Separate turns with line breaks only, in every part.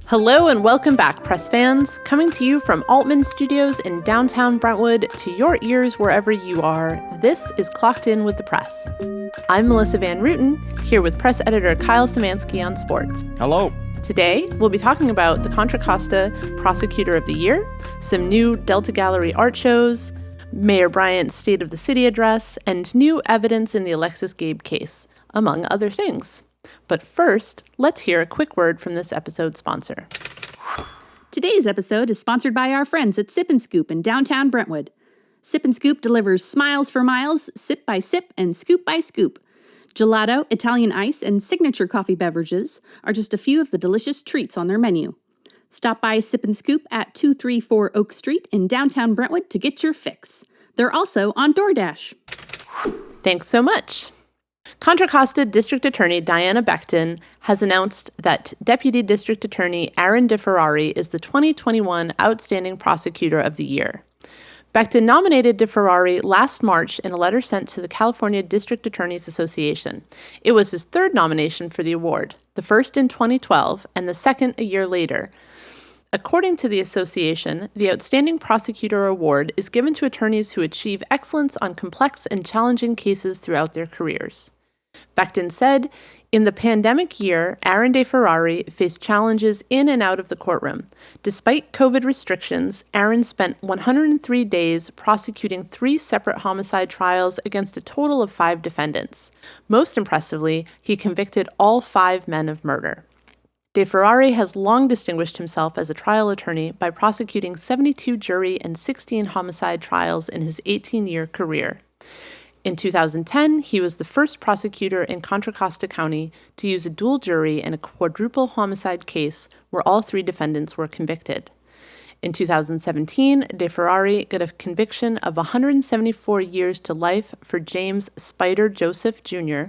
Hello and welcome back, press fans. Coming to you from Altman Studios in downtown Brentwood to your ears wherever you are, this is Clocked In with the Press. I'm Melissa Van Rooten, here with press editor Kyle Szymanski on sports.
Hello.
Today, we'll be talking about the Contra Costa Prosecutor of the Year, some new Delta Gallery art shows, Mayor Bryant's State of the City address, and new evidence in the Alexis Gabe case, among other things. But first, let's hear a quick word from this episode's sponsor.
Today's episode is sponsored by our friends at Sip & Scoop in downtown Brentwood. Sip & Scoop delivers smiles for miles, sip by sip and scoop by scoop. Gelato, Italian ice, and signature coffee beverages are just a few of the delicious treats on their menu. Stop by Sip & Scoop at 234 Oak Street in downtown Brentwood to get your fix. They're also on DoorDash.
Thanks so much. Contra Costa District Attorney Diana Becton has announced that Deputy District Attorney Aaron DeFerrari is the 2021 Outstanding Prosecutor of the Year. Becton nominated DeFerrari last March in a letter sent to the California District Attorneys Association. It was his third nomination for the award, the first in 2012 and the second a year later. According to the association, the Outstanding Prosecutor Award is given to attorneys who achieve excellence on complex and challenging cases throughout their careers. Becton said, "In the pandemic year, Aaron DeFerrari faced challenges in and out of the courtroom. Despite COVID restrictions, Aaron spent 103 days prosecuting 3 separate homicide trials against a total of 5 defendants. Most impressively, he convicted all 5 men of murder." DeFerrari has long distinguished himself as a trial attorney by prosecuting 72 jury and 16 homicide trials in his 18-year career. In 2010, he was the first prosecutor in Contra Costa County to use a dual jury in a quadruple homicide case where all 3 defendants were convicted. In 2017, DeFerrari got a conviction of 174 years to life for James Spider Joseph Jr.,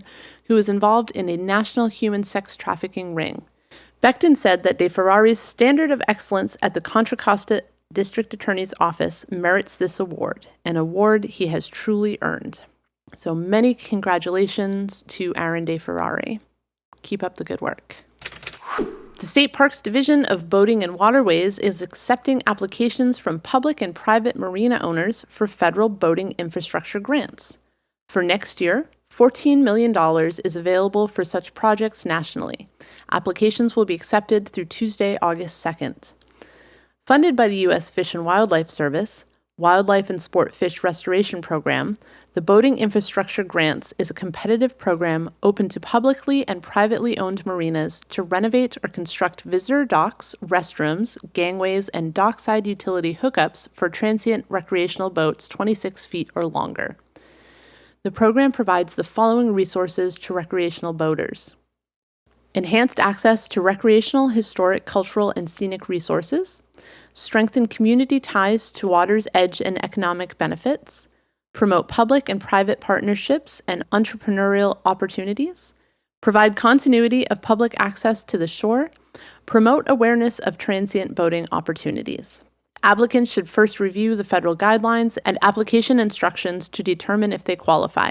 who was involved in a national human sex trafficking ring. Becton said that DeFerrari's standard of excellence at the Contra Costa District Attorney's Office merits this award, an award he has truly earned. So many congratulations to Aaron DeFerrari. Keep up the good work. The State Parks Division of Boating and Waterways is accepting applications from public and private marina owners for federal boating infrastructure grants. For next year, $14 million is available for such projects nationally. Applications will be accepted through Tuesday, August 2nd. Funded by the U.S. Fish and Wildlife Service, Wildlife and Sport Fish Restoration Program, the Boating Infrastructure Grants is a competitive program open to publicly and privately owned marinas to renovate or construct visitor docks, restrooms, gangways, and dockside utility hookups for transient recreational boats 26 feet or longer. The program provides the following resources to recreational boaters: enhanced access to recreational, historic, cultural, and scenic resources, strengthen community ties to water's edge and economic benefits, promote public and private partnerships and entrepreneurial opportunities, provide continuity of public access to the shore, promote awareness of transient boating opportunities. Applicants should first review the federal guidelines and application instructions to determine if they qualify.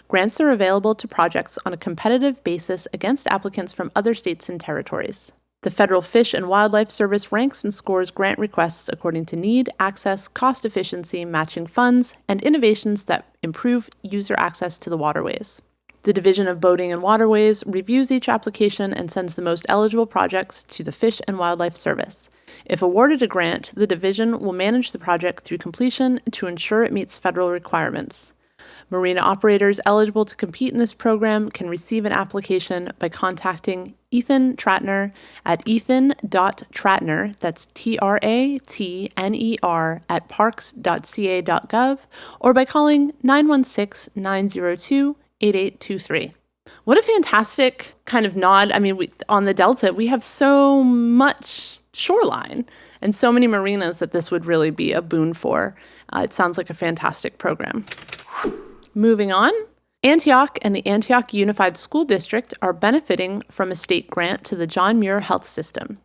Grants are available to projects on a competitive basis against applicants from other states and territories. The Federal Fish and Wildlife Service ranks and scores grant requests according to need, access, cost efficiency, matching funds, and innovations that improve user access to the waterways. The Division of Boating and Waterways reviews each application and sends the most eligible projects to the Fish and Wildlife Service. If awarded a grant, the division will manage the project through completion to ensure it meets federal requirements. Marina operators eligible to compete in this program can receive an application by contacting Ethan Tratner at ethan.tratner, that's TRATNER, at parks.ca.gov, or by calling 916-902-8823. What a fantastic kind of nod. I mean, on the Delta, we have so much shoreline and so many marinas that this would really be a boon for. It sounds like a fantastic program. Moving on, Antioch and the Antioch Unified School District are benefiting from a state grant to the John Muir Health System.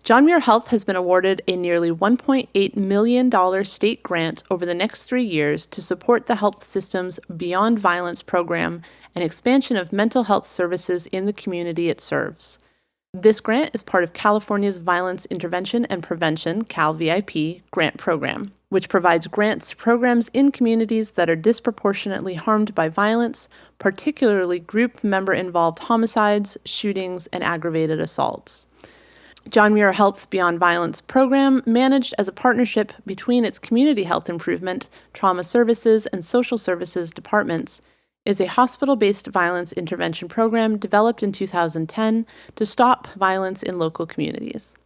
John Muir Health has been awarded a nearly $1.8 million state grant over the next 3 years to support the health system's Beyond Violence program and expansion of mental health services in the community it serves. This grant is part of California's Violence Intervention and Prevention, CAL-VIP, grant program, which provides grants to programs in communities that are disproportionately harmed by violence, particularly group member-involved homicides, shootings, and aggravated assaults. John Muir Health's Beyond Violence program, managed as a partnership between its community health improvement, trauma services, and social services departments, is a hospital-based violence intervention program developed in 2010 to stop violence in local communities.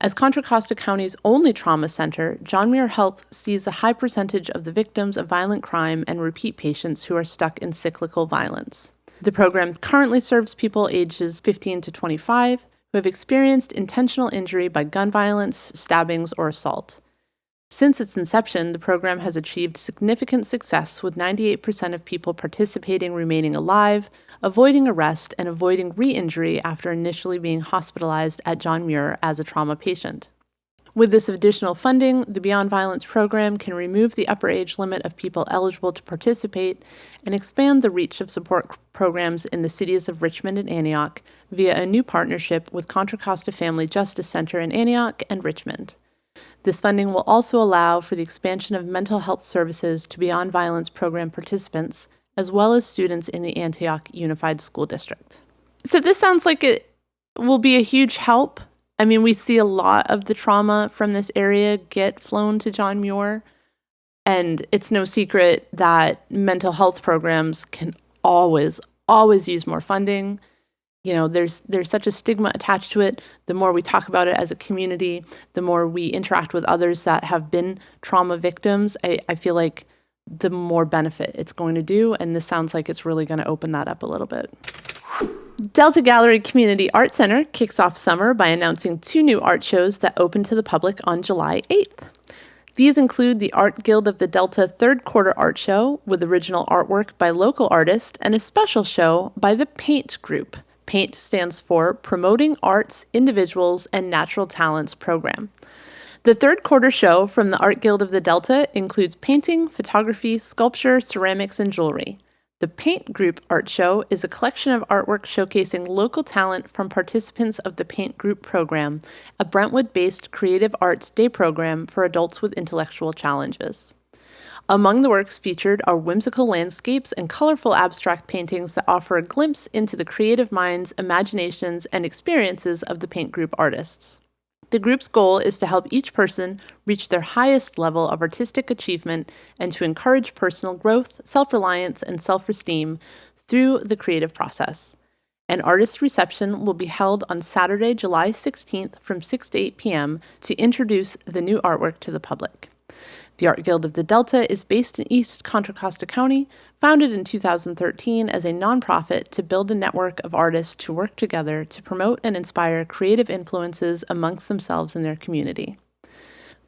As Contra Costa County's only trauma center, John Muir Health sees a high percentage of the victims of violent crime and repeat patients who are stuck in cyclical violence. The program currently serves people ages 15 to 25 who have experienced intentional injury by gun violence, stabbings, or assault. Since its inception, the program has achieved significant success, with 98% of people participating remaining alive, avoiding arrest, and avoiding re-injury after initially being hospitalized at John Muir as a trauma patient. With this additional funding, the Beyond Violence program can remove the upper age limit of people eligible to participate and expand the reach of support programs in the cities of Richmond and Antioch via a new partnership with Contra Costa Family Justice Center in Antioch and Richmond. This funding will also allow for the expansion of mental health services to Beyond Violence program participants, as well as students in the Antioch Unified School District. So this sounds like it will be a huge help. I mean, we see a lot of the trauma from this area get flown to John Muir, and it's no secret that mental health programs can always use more funding. You know, there's such a stigma attached to it. The more we talk about it as a community, the more we interact with others that have been trauma victims, I feel like the more benefit it's going to do, and this sounds like it's really going to open that up a little bit. Delta Gallery Community Art Center kicks off summer by announcing 2 new art shows that open to the public on July 8th. These include the Art Guild of the Delta Third Quarter Art Show with original artwork by local artists and a special show by the Paint Group. PAINT stands for Promoting Arts, Individuals, and Natural Talents Program. The third quarter show from the Art Guild of the Delta includes painting, photography, sculpture, ceramics, and jewelry. The Paint Group Art Show is a collection of artwork showcasing local talent from participants of the Paint Group program, a Brentwood-based creative arts day program for adults with intellectual challenges. Among the works featured are whimsical landscapes and colorful abstract paintings that offer a glimpse into the creative minds, imaginations, and experiences of the Paint Group artists. The group's goal is to help each person reach their highest level of artistic achievement and to encourage personal growth, self-reliance, and self-esteem through the creative process. An artist reception will be held on Saturday, July 16th from 6 to 8 p.m. to introduce the new artwork to the public. The Art Guild of the Delta is based in East Contra Costa County, founded in 2013 as a nonprofit to build a network of artists to work together to promote and inspire creative influences amongst themselves and their community.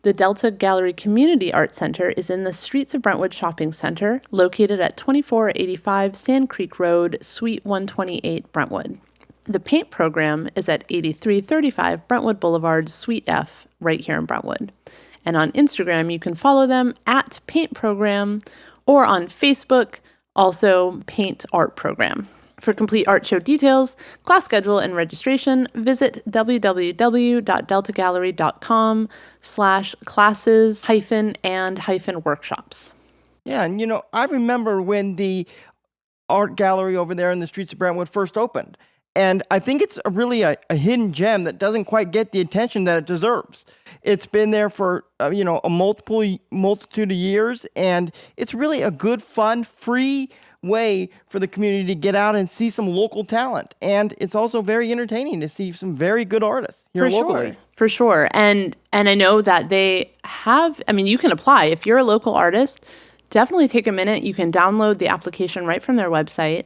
The Delta Gallery Community Art Center is in the Streets of Brentwood Shopping Center, located at 2485 Sand Creek Road, Suite 128, Brentwood. The paint program is at 8335 Brentwood Boulevard, Suite F, right here in Brentwood. And on Instagram, you can follow them at Paint Program, or on Facebook, also Paint Art Program. For complete art show details, class schedule, and registration, visit www.deltagallery.com/classes-and-workshops.
Yeah, and I remember when the art gallery over there in the Streets of Brentwood first opened. And I think it's really a hidden gem that doesn't quite get the attention that it deserves. It's been there for, a multitude of years, and it's really a good, fun, free way for the community to get out and see some local talent. And it's also very entertaining to see some very good artists here locally.
For sure. And I know that they have, you can apply. If you're a local artist, definitely take a minute. You can download the application right from their website.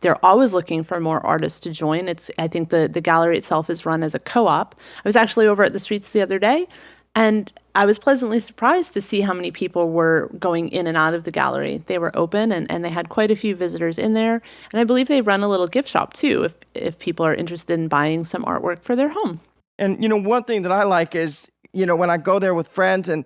They're always looking for more artists to join. I think the gallery itself is run as a co-op. I was actually over at the Streets the other day, and I was pleasantly surprised to see how many people were going in and out of the gallery. They were open, and they had quite a few visitors in there. And I believe they run a little gift shop, too, if people are interested in buying some artwork for their home.
And, one thing that I like is, when I go there with friends and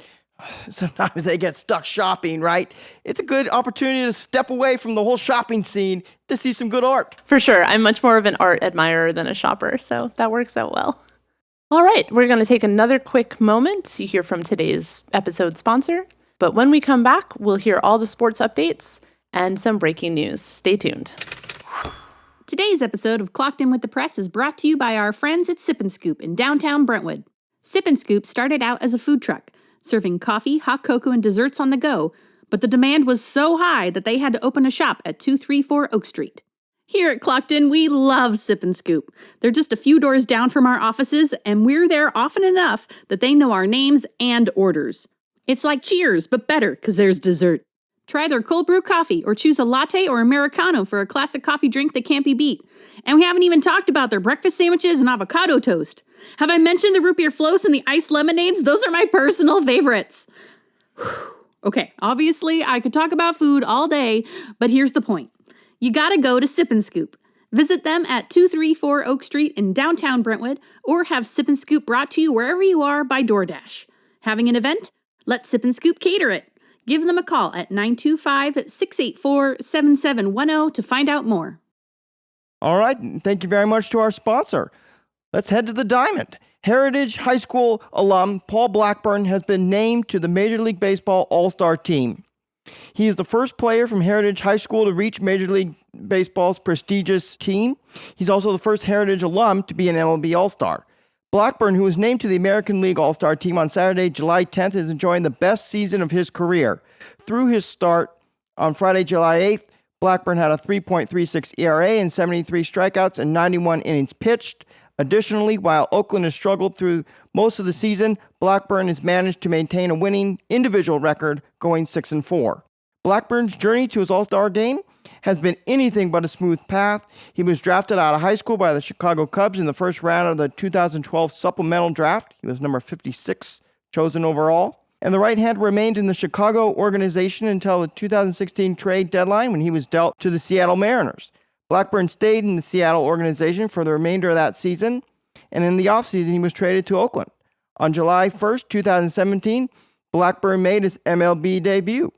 sometimes they get stuck shopping, right? It's a good opportunity to step away from the whole shopping scene to see some good art.
For sure. I'm much more of an art admirer than a shopper, so that works out well. All right, we're going to take another quick moment to hear from today's episode sponsor. But when we come back, we'll hear all the sports updates and some breaking news. Stay tuned.
Today's episode of Clocked In with the Press is brought to you by our friends at Sip & Scoop in downtown Brentwood. Sip & Scoop started out as a food truck, serving coffee, hot cocoa, and desserts on the go, but the demand was so high that they had to open a shop at 234 Oak Street. Here at Clocked In, we love Sip & Scoop. They're just a few doors down from our offices, and we're there often enough that they know our names and orders. It's like Cheers, but better, because there's dessert. Try their cold brew coffee, or choose a latte or Americano for a classic coffee drink that can't be beat. And we haven't even talked about their breakfast sandwiches and avocado toast. Have I mentioned the root beer floats and the iced lemonades? Those are my personal favorites. Okay, obviously I could talk about food all day, but here's the point. You gotta go to Sip & Scoop. Visit them at 234 Oak Street in downtown Brentwood, or have Sip & Scoop brought to you wherever you are by DoorDash. Having an event? Let Sip & Scoop cater it. Give them a call at 925-684-7710 to find out more.
All right, thank you very much to our sponsor. Let's head to the Diamond. Heritage High School alum Paul Blackburn has been named to the Major League Baseball All-Star team. He is the first player from Heritage High School to reach Major League Baseball's prestigious team. He's also the first Heritage alum to be an MLB All-Star. Blackburn, who was named to the American League All-Star team on Saturday, July 10th, is enjoying the best season of his career. Through his start on Friday, July 8th, Blackburn had a 3.36 ERA and 73 strikeouts and 91 innings pitched. Additionally, while Oakland has struggled through most of the season, Blackburn has managed to maintain a winning individual record, going 6-4. Blackburn's journey to his All-Star game has been anything but a smooth path. He was drafted out of high school by the Chicago Cubs in the first round of the 2012 supplemental draft. He was number 56 chosen overall. And the right-hander remained in the Chicago organization until the 2016 trade deadline, when he was dealt to the Seattle Mariners. Blackburn stayed in the Seattle organization for the remainder of that season, and in the offseason he was traded to Oakland. On July 1st, 2017, Blackburn made his MLB debut.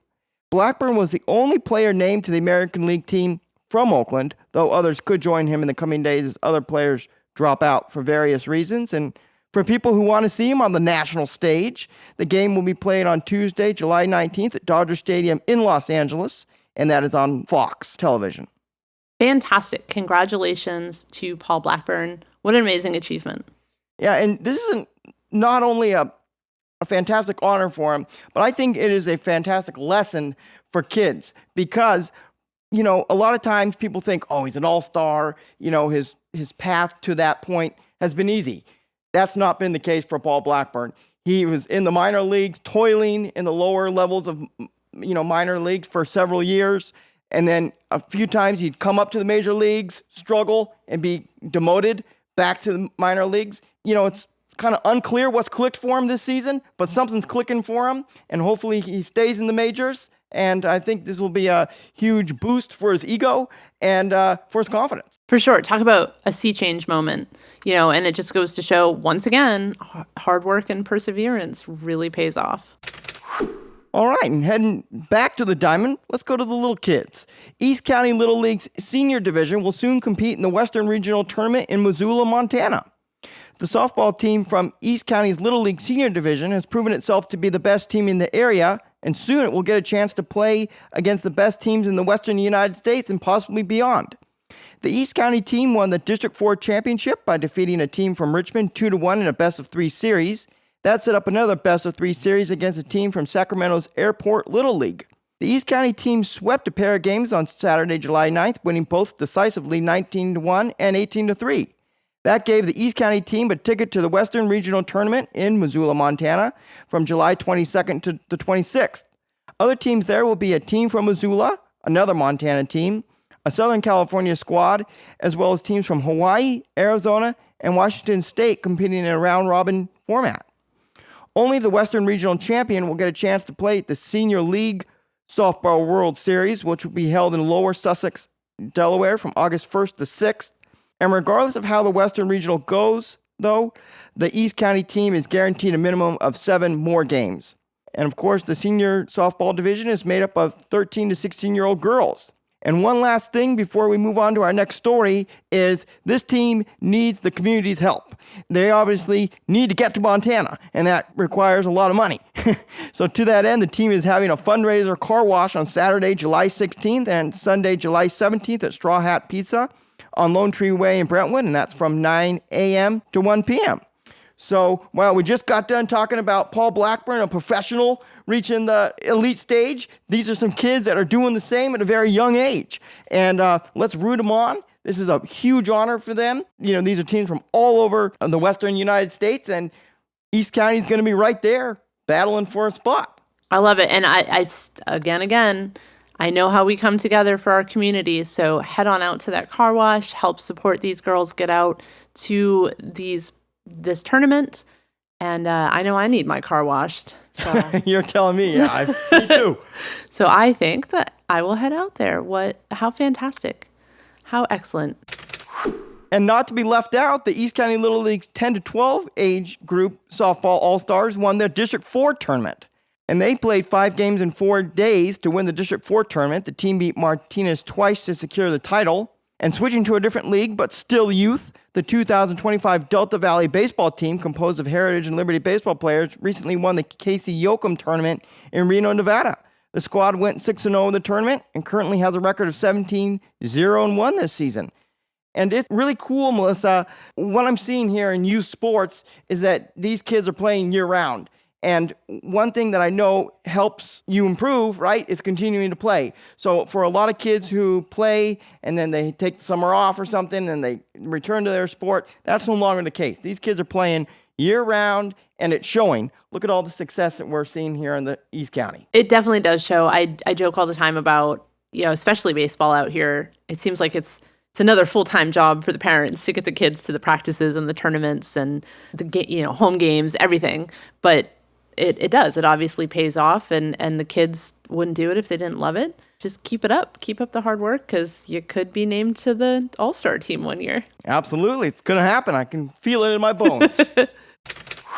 Blackburn was the only player named to the American League team from Oakland, though others could join him in the coming days as other players drop out for various reasons. And for people who want to see him on the national stage, the game will be played on Tuesday, July 19th at Dodger Stadium in Los Angeles, and that is on Fox television.
Fantastic. Congratulations to Paul Blackburn. What an amazing achievement.
Yeah, and this is not only a fantastic honor for him, but I think it is a fantastic lesson for kids because, you know, a lot of times people think, oh, he's an all-star, you know, his path to that point has been easy. That's not been the case for Paul Blackburn. He was in the minor leagues, toiling in the lower levels of, you know, minor leagues for several years. And then a few times he'd come up to the major leagues, struggle, and be demoted back to the minor leagues. You know, it's kind of unclear what's clicked for him this season, but something's clicking for him, and hopefully he stays in the majors. And I think this will be a huge boost for his ego and for his confidence.
For sure. Talk about a sea change moment, you know, and it just goes to show, once again, hard work and perseverance really pays off.
All right, and heading back to the Diamond, let's go to the little kids. East County Little League's senior division will soon compete in the Western Regional Tournament in Missoula, Montana. The softball team from East County's Little League Senior Division has proven itself to be the best team in the area, and soon it will get a chance to play against the best teams in the Western United States and possibly beyond. The East County team won the District 4 championship by defeating a team from Richmond 2-1 in a best-of-3 series. That set up another best-of-3 series against a team from Sacramento's Airport Little League. The East County team swept a pair of games on Saturday, July 9th, winning both decisively 19-1 and 18-3. That gave the East County team a ticket to the Western Regional Tournament in Missoula, Montana, from July 22nd to the 26th. Other teams there will be a team from Missoula, another Montana team, a Southern California squad, as well as teams from Hawaii, Arizona, and Washington State competing in a round-robin format. Only the Western Regional Champion will get a chance to play at the Senior League Softball World Series, which will be held in Lower Sussex, Delaware, from August 1st to 6th. And regardless of how the Western Regional goes, though, the East County team is guaranteed a minimum of 7 more games. And of course, the senior softball division is made up of 13 to 16-year-old girls. And one last thing before we move on to our next story is this team needs the community's help. They obviously need to get to Montana, and that requires a lot of money. So to that end, the team is having a fundraiser car wash on Saturday, July 16th and Sunday, July 17th at Straw Hat Pizza on Lone Tree Way in Brentwood, and that's from 9 a.m. to 1 p.m. So, well, we just got done talking about Paul Blackburn, a professional reaching the elite stage. These are some kids that are doing the same at a very young age. And let's root them on. This is a huge honor for them. You know, these are teams from all over the western United States, and East County is going to be right there battling for a spot.
I love it. And I again, I know how we come together for our community. So head on out to that car wash, help support these girls get out to this tournament. And I know I need my car washed. So
You're telling me. Yeah, me too.
So I think that I will head out there. How fantastic. How excellent.
And not to be left out, the East County Little League's 10 to 12 age group softball All-Stars won their District 4 tournament. And they played 5 games in 4 days to win the District 4 tournament. The team beat Martinez twice to secure the title. And switching to a different league, but still youth, the 2025 Delta Valley baseball team, composed of Heritage and Liberty baseball players, recently won the Casey Yoakum tournament in Reno, Nevada. The squad went 6-0 in the tournament and currently has a record of 17-0-1 this season. And it's really cool, Melissa. What I'm seeing here in youth sports is that these kids are playing year-round. And one thing that I know helps you improve, right, is continuing to play. So for a lot of kids who play and then they take the summer off or something and they return to their sport, that's no longer the case. These kids are playing year-round, and it's showing. Look at all the success that we're seeing here in the East County.
It definitely does show. I joke all the time about, especially baseball out here. It seems like it's another full-time job for the parents to get the kids to the practices and the tournaments and the home games, everything. But it does. It obviously pays off, and the kids wouldn't do it if they didn't love it. Just keep it up. Keep up the hard work, because you could be named to the All-Star team one year.
Absolutely. It's going to happen. I can feel it in my bones.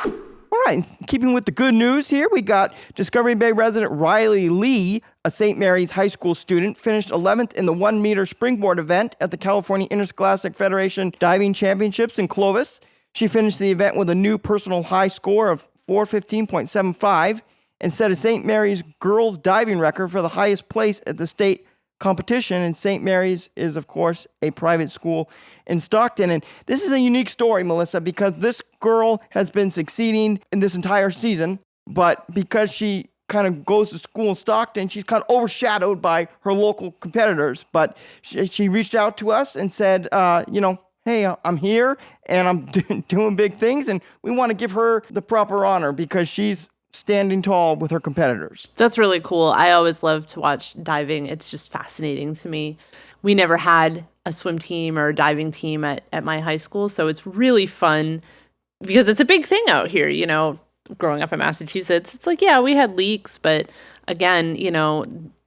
All right, keeping with the good news here, we got Discovery Bay resident Riley Lee, a St. Mary's High School student, finished 11th in the 1-meter springboard event at the California Interscholastic Federation Diving Championships in Clovis. She finished the event with a new personal high score of 415.75 and set a St. Mary's girls diving record for the highest place at the state competition. And St. Mary's is, of course, a private school in Stockton. And this is a unique story, Melissa, because this girl has been succeeding in this entire season, but because she kind of goes to school in Stockton, she's kind of overshadowed by her local competitors. But she reached out to us and said, hey, I'm here and I'm doing big things, and we want to give her the proper honor because she's standing tall with her competitors.
That's really cool. I always love to watch diving. It's just fascinating to me. We never had a swim team or a diving team at my high school, so it's really fun because it's a big thing out here, growing up in Massachusetts. It's like, yeah, we had leaks, but again,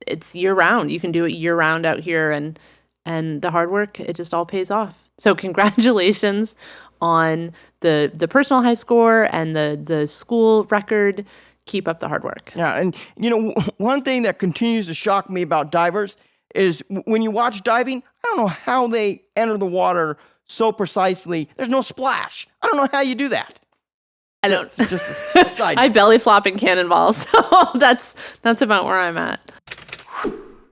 it's year-round. You can do it year-round out here, and the hard work, it just all pays off. So congratulations on the personal high score and the school record. Keep up the hard work.
Yeah, and one thing that continues to shock me about divers is when you watch diving, I don't know how they enter the water so precisely. There's no splash. I don't know how you do that.
I don't.
Just a side
I belly flop in cannonballs, so that's about where I'm at.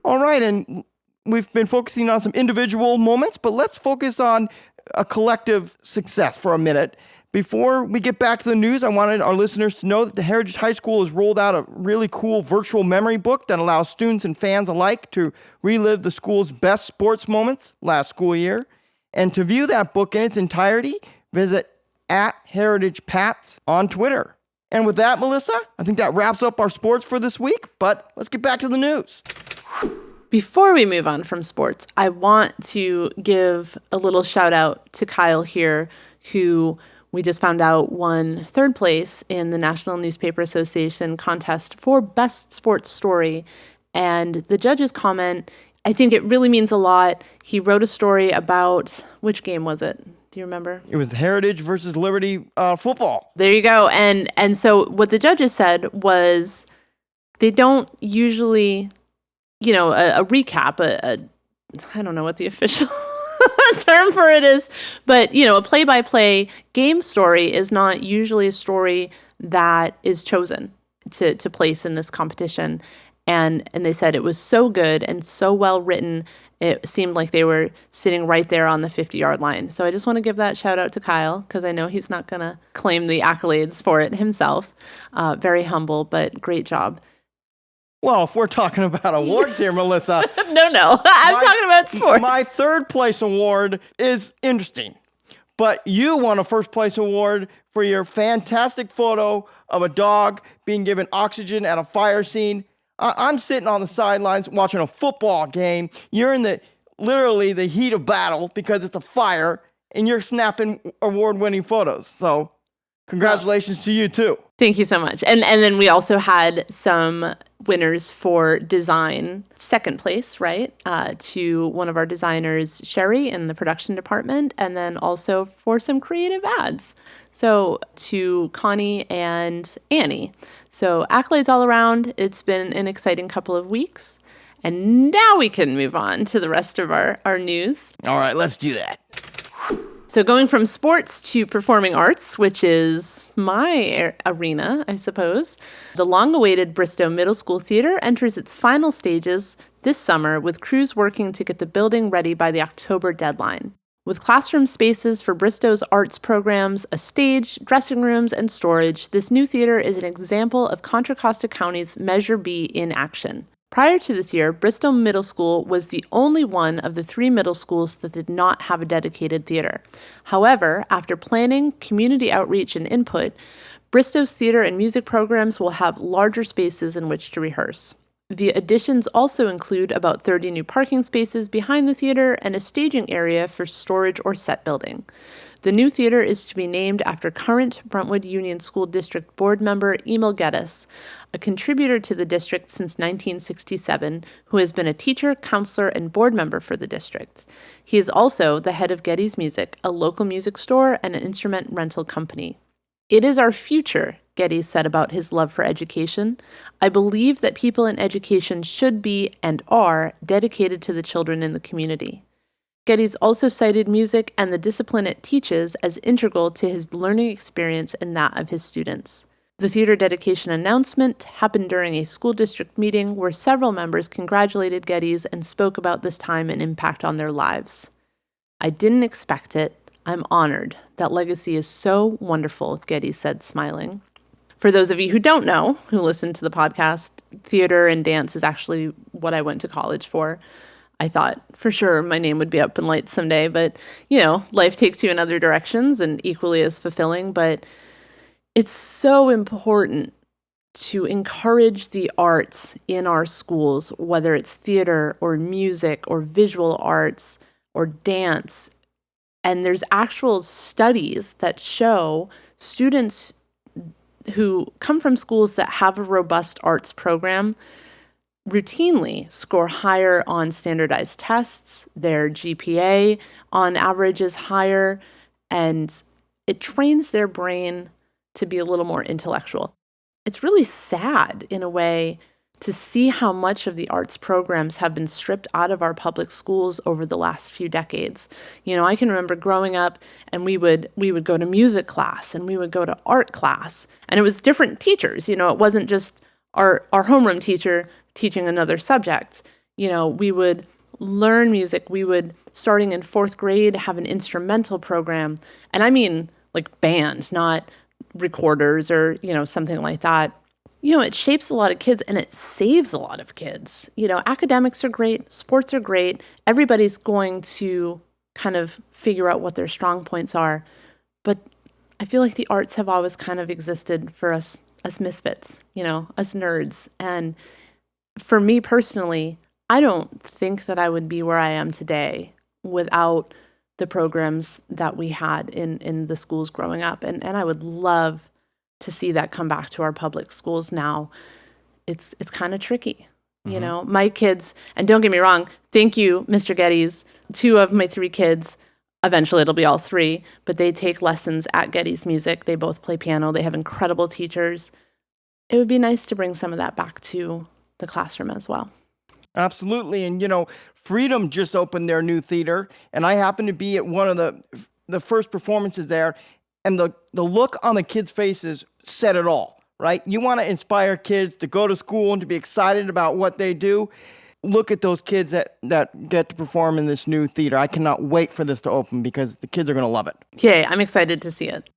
All right, and we've been focusing on some individual moments, but let's focus on a collective success for a minute. Before we get back to the news, I wanted our listeners to know that the Heritage High School has rolled out a really cool virtual memory book that allows students and fans alike to relive the school's best sports moments last school year. And to view that book in its entirety, visit @HeritagePats on Twitter. And with that, Melissa, I think that wraps up our sports for this week, but let's get back to the news.
Before we move on from sports, I want to give a little shout out to Kyle here, who we just found out won 3rd place in the National Newspaper Association contest for Best Sports Story. And the judge's comment, I think it really means a lot. He wrote a story about, which game was it? Do you remember?
It was Heritage versus Liberty football.
There you go. And so what the judges said was they don't usually, a recap, I don't know what the official term for it is, but, a play-by-play game story is not usually a story that is chosen to place in this competition. And they said it was so good and so well written, it seemed like they were sitting right there on the 50-yard line. So I just want to give that shout out to Kyle, because I know he's not going to claim the accolades for it himself. Very humble, but great job.
Well, if we're talking about awards here, Melissa.
No. I'm talking about sports.
My third place award is interesting. But you won a first place award for your fantastic photo of a dog being given oxygen at a fire scene. I'm sitting on the sidelines watching a football game. You're in literally the heat of battle because it's a fire, and you're snapping award-winning photos. So congratulations to you, too.
Thank you so much. And then we also had some winners for design. Second place, right, to one of our designers, Sherry, in the production department, and then also for some creative ads. So to Connie and Annie. So accolades all around. It's been an exciting couple of weeks. And now we can move on to the rest of our news.
All right, let's do that.
So going from sports to performing arts, which is my arena, I suppose, the long-awaited Bristow Middle School Theater enters its final stages this summer, with crews working to get the building ready by the October deadline. With classroom spaces for Bristow's arts programs, a stage, dressing rooms, and storage, this new theater is an example of Contra Costa County's Measure B in action. Prior to this year, Bristow Middle School was the only one of the 3 middle schools that did not have a dedicated theater. However, after planning, community outreach, and input, Bristow's theater and music programs will have larger spaces in which to rehearse. The additions also include about 30 new parking spaces behind the theater and a staging area for storage or set building. The new theater is to be named after current Brentwood Union School District board member Emil Geddes, a contributor to the district since 1967, who has been a teacher, counselor, and board member for the district. He is also the head of Geddes Music, a local music store and an instrument rental company. "It is our future," Geddes said about his love for education. "I believe that people in education should be and are dedicated to the children in the community." Geddes also cited music and the discipline it teaches as integral to his learning experience and that of his students. The theater dedication announcement happened during a school district meeting where several members congratulated Geddes and spoke about this time and impact on their lives. "I didn't expect it. I'm honored. That legacy is so wonderful," Geddes said, smiling. For those of you who don't know, who listen to the podcast, theater and dance is actually what I went to college for. I thought for sure my name would be up in lights someday, but, life takes you in other directions and equally as fulfilling. But it's so important to encourage the arts in our schools, whether it's theater or music or visual arts or dance. And there's actual studies that show students who come from schools that have a robust arts program routinely score higher on standardized tests. Their GPA on average is higher, and it trains their brain to be a little more intellectual. It's really sad in a way to see how much of the arts programs have been stripped out of our public schools over the last few decades. I can remember growing up and we would go to music class and we would go to art class, and it was different teachers. It wasn't just our homeroom teacher teaching another subject. We would learn music. We would, starting in 4th grade, have an instrumental program. And I mean like band, not recorders or, something like that. It shapes a lot of kids and it saves a lot of kids. Academics are great. Sports are great. Everybody's going to kind of figure out what their strong points are. But I feel like the arts have always kind of existed for us misfits, us nerds. And for me personally, I don't think that I would be where I am today without the programs that we had in the schools growing up. And I would love to see that come back to our public schools now. It's kind of tricky, My kids, and don't get me wrong, thank you, Mr. Geddes. 2 of my 3 kids, eventually it'll be all 3, but they take lessons at Geddes Music. They both play piano. They have incredible teachers. it would be nice to bring some of that back to the classroom as well.
Absolutely. And, Freedom just opened their new theater, and I happened to be at one of the first performances there, and the look on the kids' faces said it all, right? You want to inspire kids to go to school and to be excited about what they do. Look at those kids that get to perform in this new theater. I cannot wait for this to open because the kids are going to love it.
Yay, I'm excited to see it.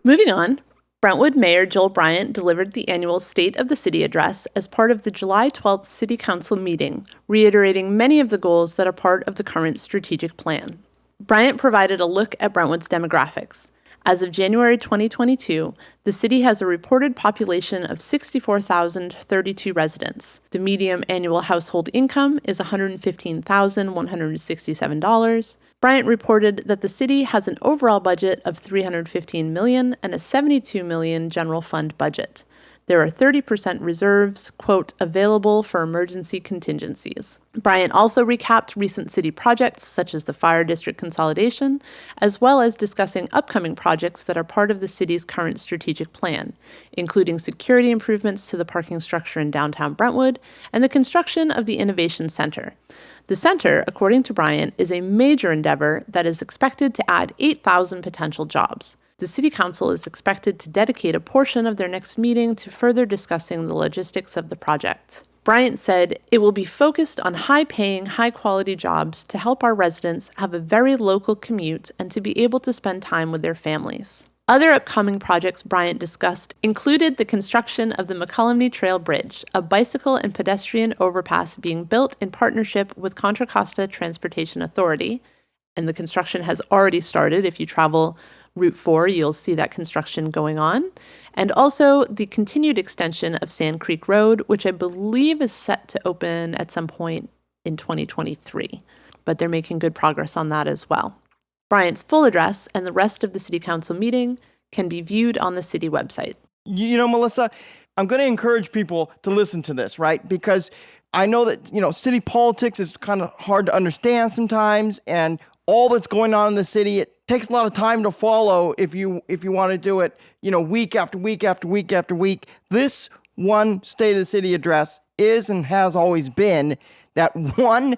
Moving on, Brentwood Mayor Joel Bryant delivered the annual State of the City address as part of the July 12th City Council meeting, reiterating many of the goals that are part of the current strategic plan. Bryant provided a look at Brentwood's demographics. As of January 2022, the city has a reported population of 64,032 residents. The median annual household income is $115,167. Bryant reported that the city has an overall budget of $315 million and a $72 million general fund budget. There are 30% reserves, quote, available for emergency contingencies. Bryant also recapped recent city projects such as the fire district consolidation, as well as discussing upcoming projects that are part of the city's current strategic plan, including security improvements to the parking structure in downtown Brentwood and the construction of the Innovation Center. The center, according to Bryant, is a major endeavor that is expected to add 8,000 potential jobs. The City Council is expected to dedicate a portion of their next meeting to further discussing the logistics of the project. Bryant said, "It will be focused on high-paying, high-quality jobs to help our residents have a very local commute and to be able to spend time with their families." Other upcoming projects Bryant discussed included the construction of the McCollumney Trail Bridge, a bicycle and pedestrian overpass being built in partnership with Contra Costa Transportation Authority, and the construction has already started. If you travel Route 4, you'll see that construction going on. And also the continued extension of Sand Creek Road, which I believe is set to open at some point in 2023. But they're making good progress on that as well. Bryant's full address and the rest of the City Council meeting can be viewed on the city website.
Melissa, I'm going to encourage people to listen to this, right? Because I know that, city politics is kind of hard to understand sometimes, and all that's going on in the city, it takes a lot of time to follow if you want to do it, week after week after week after week. This one State of the City address is and has always been that one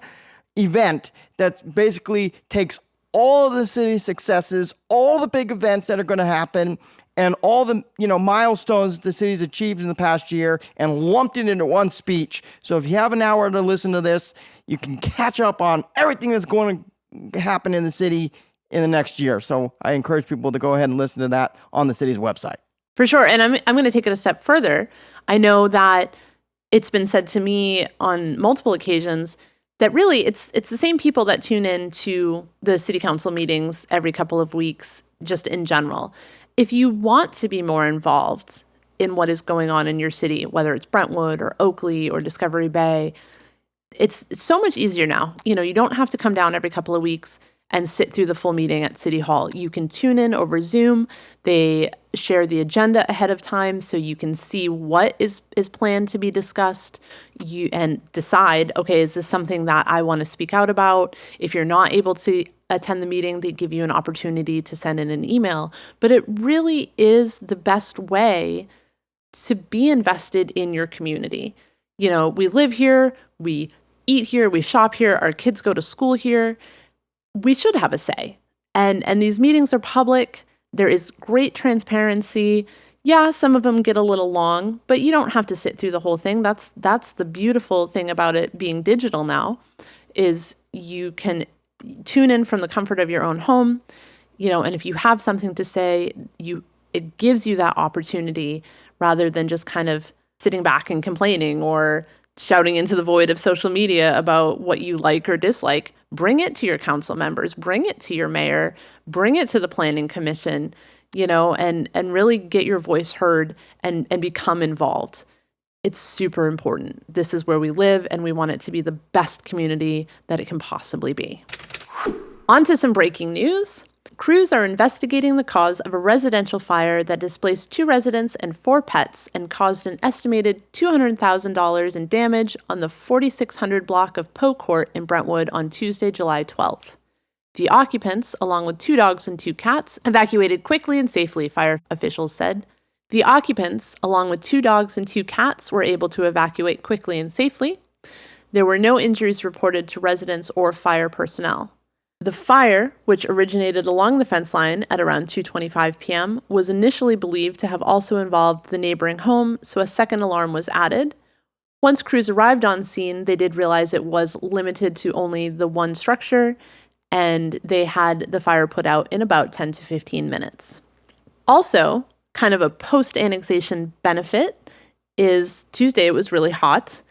event that basically takes all of the city's successes, all the big events that are going to happen, and all the milestones the city's achieved in the past year, and lumped it into one speech. So if you have an hour to listen to this, you can catch up on everything that's going to happen in the city in the next year. So I encourage people to go ahead and listen to that on the city's website.
For sure. And I'm going to take it a step further. I know that it's been said to me on multiple occasions that really it's the same people that tune in to the city council meetings every couple of weeks, just in general. If you want to be more involved in what is going on in your city, whether it's Brentwood or Oakley or Discovery Bay, it's so much easier now. You don't have to come down every couple of weeks and sit through the full meeting at City Hall. You can tune in over Zoom. They share the agenda ahead of time so you can see what is planned to be discussed and decide, okay, is this something that I want to speak out about? If you're not able to attend the meeting, they give you an opportunity to send in an email. But it really is the best way to be invested in your community. We live here, we eat here, we shop here, our kids go to school here. We should have a say. And these meetings are public. There is great transparency. Yeah, some of them get a little long, but you don't have to sit through the whole thing. That's the beautiful thing about it being digital now, is you can tune in from the comfort of your own home, and if you have something to say, it gives you that opportunity rather than just kind of sitting back and complaining or shouting into the void of social media about what you like or dislike. Bring it to your council members, bring it to your mayor, bring it to the planning commission, and really get your voice heard and become involved. It's super important. This is where we live, and we want it to be the best community that it can possibly be. On to some breaking news. Crews are investigating the cause of a residential fire that displaced 2 residents and 4 pets and caused an estimated $200,000 in damage on the 4600 block of Poe Court in Brentwood on Tuesday, July 12th. The occupants, along with 2 dogs and 2 cats, evacuated quickly and safely, fire officials said. The occupants, along with 2 dogs and 2 cats, were able to evacuate quickly and safely. There were no injuries reported to residents or fire personnel. The fire, which originated along the fence line at around 2:25 p.m., was initially believed to have also involved the neighboring home, so a second alarm was added. Once crews arrived on scene, they did realize it was limited to only the one structure, and they had the fire put out in about 10 to 15 minutes. Also, kind of a post-annexation benefit is Tuesday it was really hot,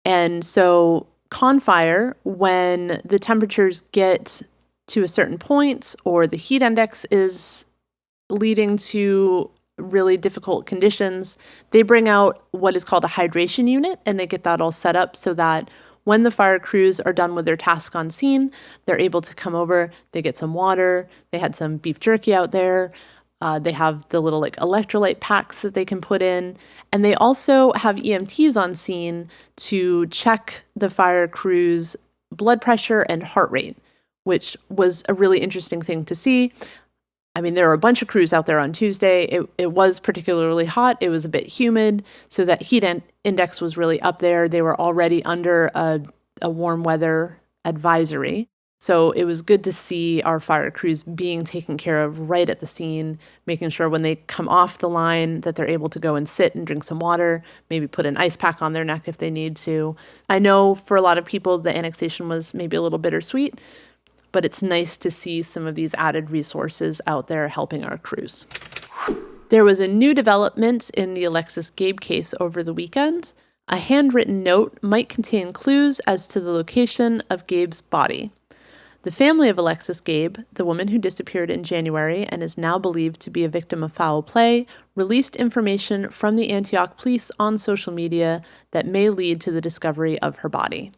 and so Confire, when the temperatures get to a certain point or the heat index is leading to really difficult conditions, they bring out what is called a hydration unit, and they get that all set up so that when the fire crews are done with their task on scene, they're able to come over, they get some water, they had some beef jerky out there, they have the little electrolyte packs that they can put in, and they also have EMTs on scene to check the fire crew's blood pressure and heart rate, which was a really interesting thing to see. I mean, there were a bunch of crews out there on Tuesday. It was particularly hot. It was a bit humid, so that heat index was really up there. They were already under a warm weather advisory. So it was good to see our fire crews being taken care of right at the scene, making sure when they come off the line that they're able to go and sit and drink some water, maybe put an ice pack on their neck if they need to. I know for a lot of people, the annexation was maybe a little bittersweet, but it's nice to see some of these added resources out there helping our crews. There was a new development in the Alexis Gabe case over the weekend. A handwritten note might contain clues as to the location of Gabe's body. The family of Alexis Gabe, the woman who disappeared in January and is now believed to be a victim of foul play, released information from the Antioch police on social media that may lead to the discovery of her body.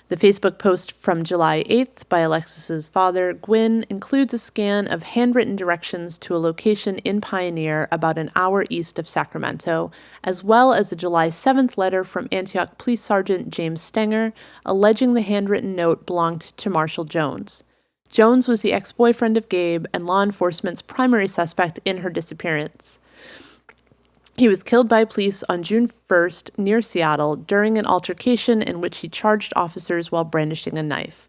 The Facebook post from July 8th by Alexis's father, Gwyn, includes a scan of handwritten directions to a location in Pioneer about an hour east of Sacramento, as well as a July 7th letter from Antioch Police Sergeant James Stenger alleging the handwritten note belonged to Marshall Jones. Jones was the ex-boyfriend of Gabe and law enforcement's primary suspect in her disappearance. He was killed by police on June 1st near Seattle during an altercation in which he charged officers while brandishing a knife.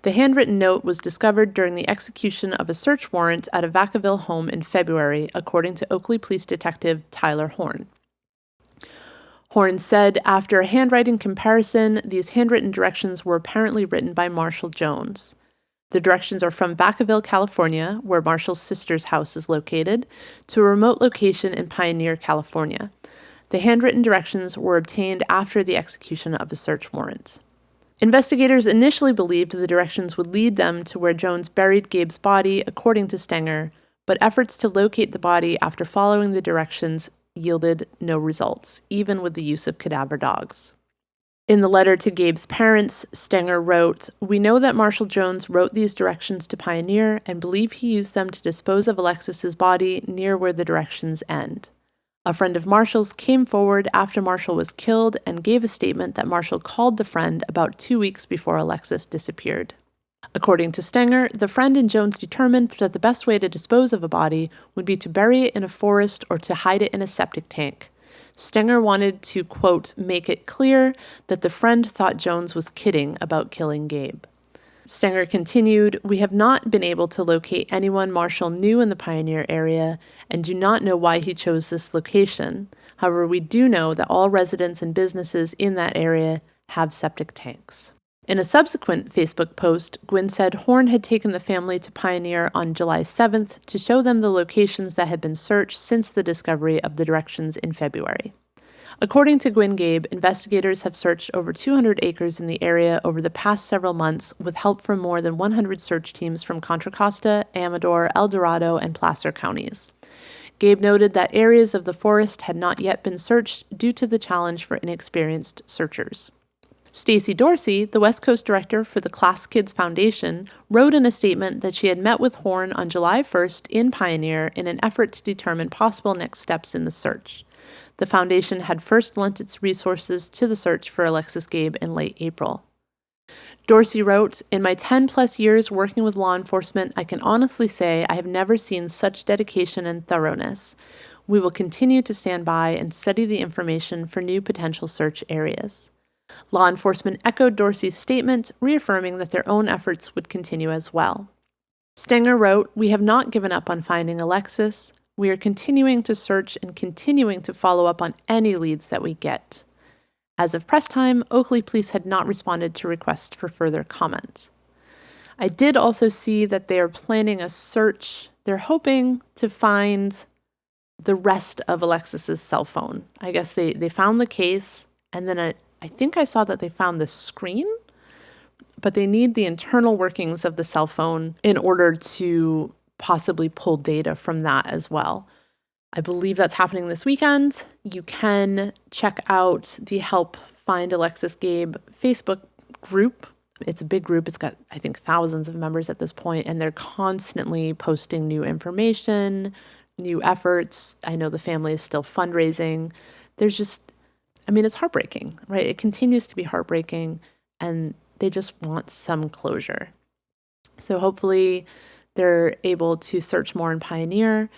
The handwritten note was discovered during the execution of a search warrant at a Vacaville home in February, according to Oakley Police Detective Tyler Horn. Horn said, after a handwriting comparison, these handwritten directions were apparently written by Marshall Jones. The directions are from Vacaville, California, where Marshall's sister's house is located, to a remote location in Pioneer, California. The handwritten directions were obtained after the execution of a search warrant. Investigators initially believed the directions would lead them to where Jones buried Gabe's body, according to Stenger, but efforts to locate the body after following the directions yielded no results, even with the use of cadaver dogs. In the letter to Gabe's parents, Stenger wrote, "We know that Marshall Jones wrote these directions to Pioneer and believe he used them to dispose of Alexis's body near where the directions end. A friend of Marshall's came forward after Marshall was killed and gave a statement that Marshall called the friend about 2 weeks before Alexis disappeared." According to Stenger, the friend and Jones determined that the best way to dispose of a body would be to bury it in a forest or to hide it in a septic tank. Stenger wanted to, quote, make it clear that the friend thought Jones was kidding about killing Gabe. Stenger continued, "We have not been able to locate anyone Marshall knew in the Pioneer area and do not know why he chose this location. However, we do know that all residents and businesses in that area have septic tanks." In a subsequent Facebook post, Gwyn said Horn had taken the family to Pioneer on July 7th to show them the locations that had been searched since the discovery of the directions in February. According to Gwyn Gabe, investigators have searched over 200 acres in the area over the past several months with help from more than 100 search teams from Contra Costa, Amador, El Dorado, and Placer counties. Gabe noted that areas of the forest had not yet been searched due to the challenge for inexperienced searchers. Stacey Dorsey, the West Coast director for the Class Kids Foundation, wrote in a statement that she had met with Horn on July 1st in Pioneer in an effort to determine possible next steps in the search. The foundation had first lent its resources to the search for Alexis Gabe in late April. Dorsey wrote, "In my 10-plus years working with law enforcement, I can honestly say I have never seen such dedication and thoroughness. We will continue to stand by and study the information for new potential search areas. Law enforcement echoed Dorsey's statement, reaffirming that their own efforts would continue as well. Stenger wrote, "We have not given up on finding Alexis. We are continuing to search and continuing to follow up on any leads that we get." As of press time, Oakley Police had not responded to requests for further comment. I did also see that they are planning a search. They're hoping to find the rest of Alexis's cell phone. I guess they found the case, and then I think I saw that they found the screen, but they need the internal workings of the cell phone in order to possibly pull data from that as well. I believe that's happening this weekend. You can check out the Help Find Alexis Gabe Facebook group. It's a big group. It's got, I think, thousands of members at this point, and they're constantly posting new information, new efforts. I know the family is still fundraising. There's just, it's heartbreaking, right? It continues to be heartbreaking, and they just want some closure. So hopefully they're able to search more in Pioneer.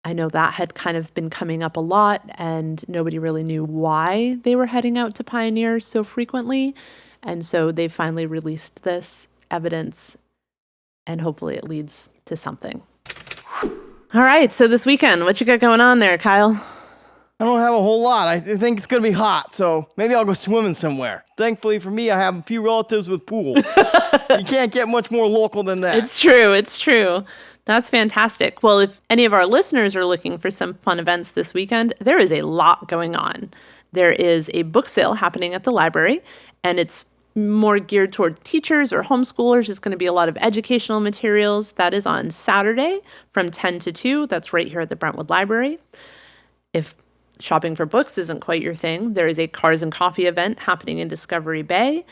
I know that had kind of been coming up a lot, and nobody really knew why they were heading out to Pioneer so frequently. And so they finally released this evidence, and hopefully it leads to something. All right, so this weekend, what you got going on there, Kyle?
I don't have a whole lot. I think it's going to be hot, so maybe I'll go swimming somewhere. Thankfully for me, I have a few relatives with pools. You can't get much more local than that.
It's true. That's fantastic. Well, if any of our listeners are looking for some fun events this weekend, there is a lot going on. There is a book sale happening at the library, and it's more geared toward teachers or homeschoolers. It's going to be a lot of educational materials. That is on Saturday from 10 to 2. That's right here at the Brentwood Library. If shopping for books isn't quite your thing, there is a Cars and Coffee event happening in Discovery Bay.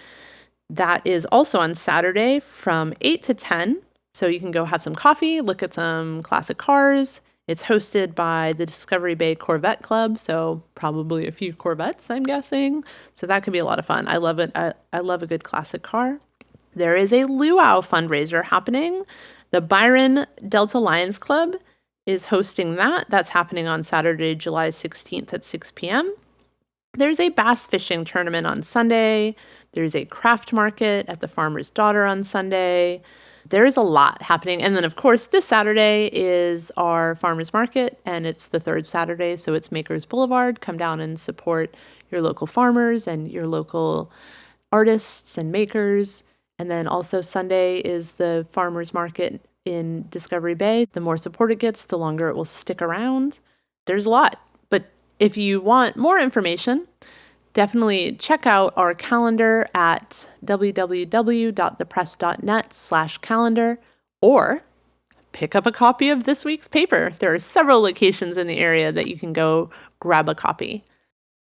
That is also on Saturday from 8 to 10. So you can go have some coffee, look at some classic cars. It's hosted by the Discovery Bay Corvette Club, so probably a few Corvettes, I'm guessing. So that could be a lot of fun. I love it. I love a good classic car. There is a luau fundraiser happening. The Byron Delta Lions Club is hosting that. That's happening on Saturday, July 16th at 6 p.m. There's a bass fishing tournament on Sunday. There's a craft market at the Farmer's Daughter on Sunday. There is a lot happening. And then, of course, this Saturday is our farmers market, and it's the third Saturday, so it's Makers Boulevard. Come down and support your local farmers and your local artists and makers. And then also Sunday is the farmers market in Discovery Bay. The more support it gets, the longer it will stick around. There's a lot. But if you want more information, definitely check out our calendar at www.thepress.net/calendar, or pick up a copy of this week's paper. There are several locations in the area that you can go grab a copy.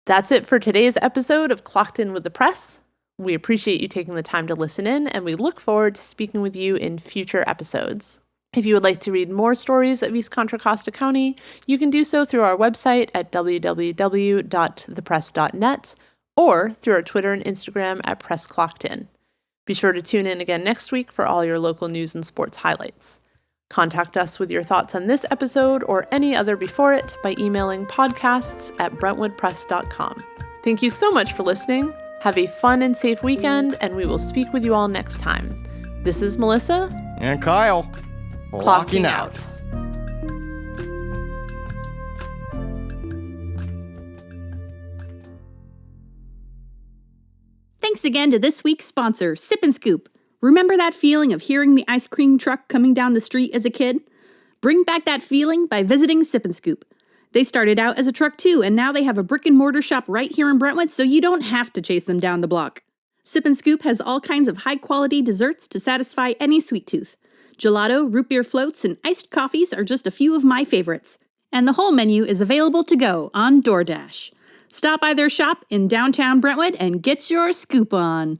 That's it for today's episode of Clocked In with the Press. We appreciate you taking the time to listen in, and we look forward to speaking with you in future episodes. If you would like to read more stories of East Contra Costa County, you can do so through our website at www.thepress.net or through our Twitter and Instagram at PressClockedIn. Be sure to tune in again next week for all your local news and sports highlights. Contact us with your thoughts on this episode or any other before it by emailing podcasts@brentwoodpress.com. Thank you so much for listening. Have a fun and safe weekend, and we will speak with you all next time. This is Melissa.
And Kyle.
Clocking out.
Thanks again to this week's sponsor, Sip and Scoop. Remember that feeling of hearing the ice cream truck coming down the street as a kid? Bring back that feeling by visiting Sip and Scoop. They started out as a truck too, and now they have a brick and mortar shop right here in Brentwood, so you don't have to chase them down the block. Sip and Scoop has all kinds of high-quality desserts to satisfy any sweet tooth. Gelato, root beer floats, and iced coffees are just a few of my favorites. And the whole menu is available to go on DoorDash. Stop by their shop in downtown Brentwood and get your scoop on.